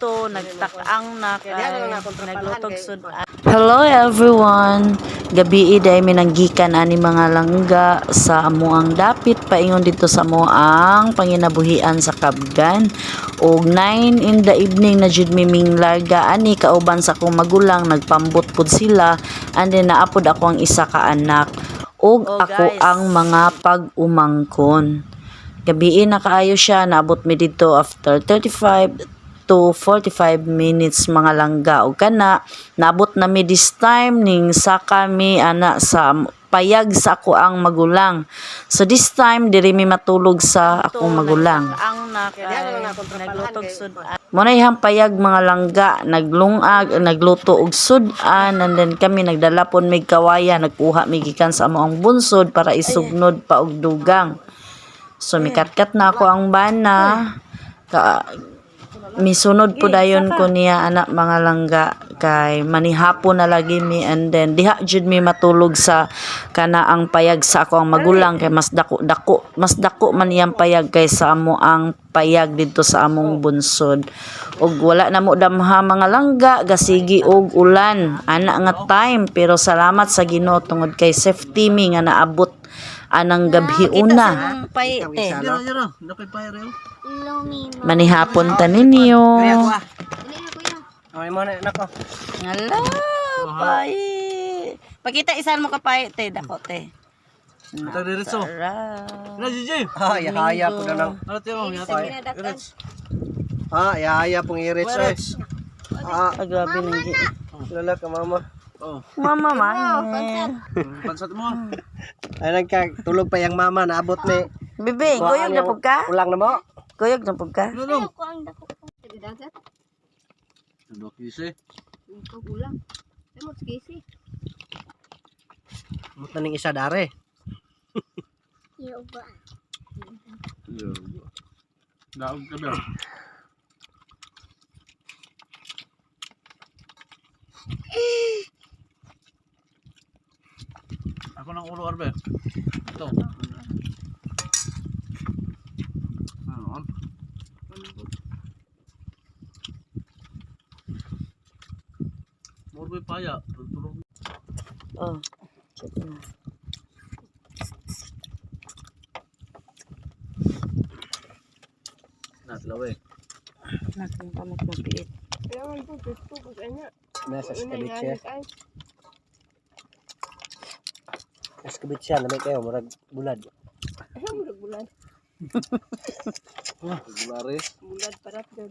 dito, nagtakaang na kay naglutog sud. Hello everyone. Gabi day minanggikan ani mga langga sa amuang dapit paingon dito sa amuang panginabuhian sa Kabgan. Og 9 in the evening na jud miming larga ani kauban sa akong magulang nagpambot pud sila and then naapod ako ang isa ka anak og ako ang mga pag-umangkon. Gabi na kaayo siya, naabot mi dito after 35 to 45 minutes mga langga o kana naabot na mi this time ning sa kami ana sa payag sa ako ang magulang. So this time diri mi matulog sa akong magulang. Ang naglutog sud. Muna ihang payag mga langga, naglungag, nagluto og sudan and then kami nagdala pon mig kawaya, nagkuha mi gikan sa amoang bunsod para isugnod pa og dugang. So mikatkat na ako ang bana. Misunod po dayon ko niya anak mga langga kay manihapon na lagi mi and then diha jud mi matulog sa kana ang payag sa ako ang magulang kay mas dako man iyang payag kaysa amo ang payag dito sa among bunsod. Og wala na mo damha mga langga gasigi og ulan ana nga time pero salamat sa Ginoo tungod kay safety mi nga naabot anang gabhi una. Manihapon ta ninyo. Hello, pai. Pakita isan mo ka pai te dako te. Ito diretso. Na jiji. Yahaya po na lang. Ano tiyo mo yata? Yahaya pong i-reach. Grabe nang gi. Lala ka mama. Oh. Mama man. Pansat mo. Ay nagkatulog pa yung mama naabot ni. Bibi, kuyog na pug ka? Ulang na mo. Kuyog na pug ka? Ano? Ano kisi? Mutaning isa dare. Yo. Daog ka ba? Ako ng ulo arbe. Ito. Ano? Morbe paya, tulog. Oh. Check na. Natlawe. Natin pa magpapiit. Nasa skabitsia. Skabitsia na may kayo murag bulad. Murag bulad. Bulare. Bulad parat dun.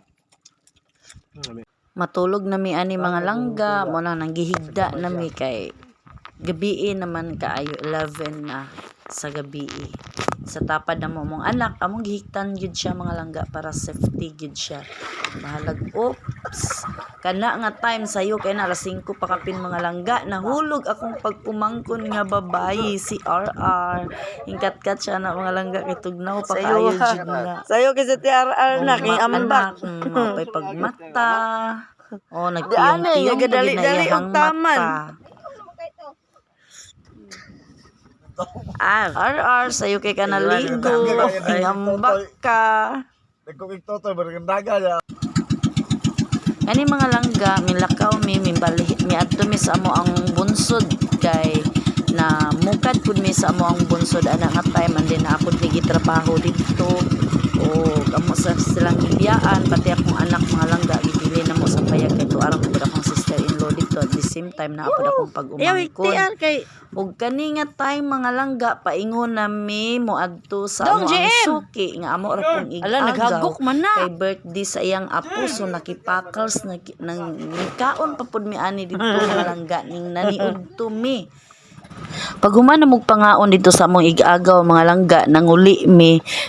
Matulog na mi ani mga langga, mo nang nanggihigda na mi kay gabi naman kaayo 11 na sa gabi. Sa tapad na mo mong anak, among gihigtan gyud siya mga langga para safety gyud siya. Bahalag oops. Kana nga time sayo kay na alas 5 pa kapin mga langga, nahulog akong pagpumangkon nga babayi si RR. Hingkat-kat siya na mga langga kay tugnaw pa kaayo jud na. Sayo kasi ti RR na king ambak. Mapay pagmata. Oh, nagtiyong-tiyong dali og taman. RR sayo kay kanaligo, ingambak ka. Nagkukik toto bergendaga ya. Kani mga langga, milakaw mi adto mi sa amo ang bunsod kay na mukad pud mi sa amo ang bunsod ana nga time and then ako gitrabaho dito. O kamo sa silang gibiyaan pati akong anak mga langga gipili na mo sa payag kay tuarang pud akong sister-in-law dito at the same time na apod akong pag-umangkon. Og kani nga time mga langga paingon nami moadto sa amo ang suki nga amo ra kong igagaw kay birthday sa iyang apo so nakipakals nang nikaon pa pud mi ani dito mga langga ning naniud to mi. Pag humana mog pangaon dito sa among igagaw mga langga nanguli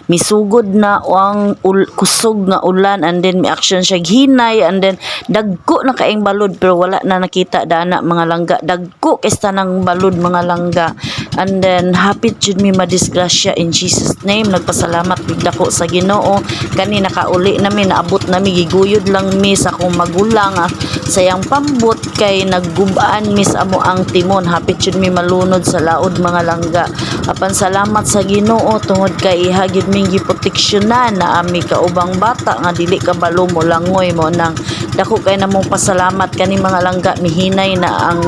misugod na ang kusog nga ulan and then may action siya hinay and then dagko na kaing balod pero wala na nakita dana mga langga dagko kay tanang balod mga langga And then hapit jud mi madisgrasya in Jesus name. Nagpasalamat big dako sa Ginoo. Kani nakauli nami, naabot nami, giguyod lang mi sa akong magulang sayang pambot kay naggubaan mi sa amo ang timon. Hapit jud mi malunod sa laod mga langga. Apan salamat sa Ginoo tungod kay iha gid ming giproteksyonan na ami kaubang bata nga dili kabalo mo langoy mo nang dako kay namong pasalamat kani mga langga. Mihinay na ang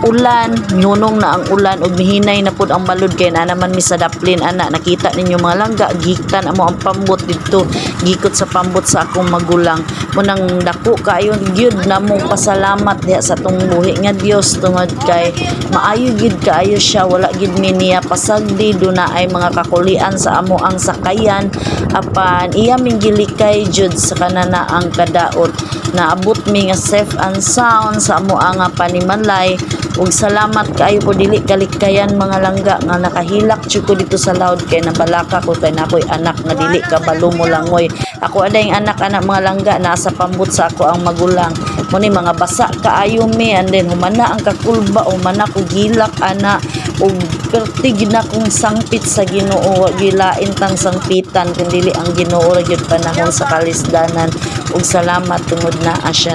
ulan, mihunong na ang ulan ug mihinay na pud ang balod kay na naman mi sa daplin ana. Nakita ninyo mga langga, gikan amo ang pambot dito, gikot sa pambot sa akong magulang. Munang dako kayo gyud namong pasalamat diha sa tong buhi nga Dios tungod kay maayo gyud kaayo siya, wala gyud mi niya pasagdi, do na ay mga kakulian sa amo ang sakayan. Apan iya ming gilikay jud sa kanana ang kadaot, naabot mi nga safe and sound sa amo ang panimalay. Ug salamat kaayo po dili kalikayan mga langga nga nakahilak jud ko dito sa laod kay nabalaka ko kay nakoy anak nga dili kabalo mo langoy. Ako aday anak-anak mga langga na sa pambot sa ako ang magulang. Muni mga basa kaayo mi, and then humana ang kakulba, humana ko gilak ana ug pertig na kong sangpit sa Ginoo. Wa gilain tang sangpitan kundi ang Ginoo ra gyud panahon sa kalisdanan. Ug salamat tungod na siya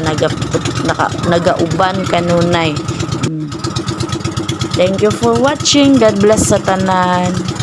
nagauban kanunay. Thank you for watching. God bless sa tanan.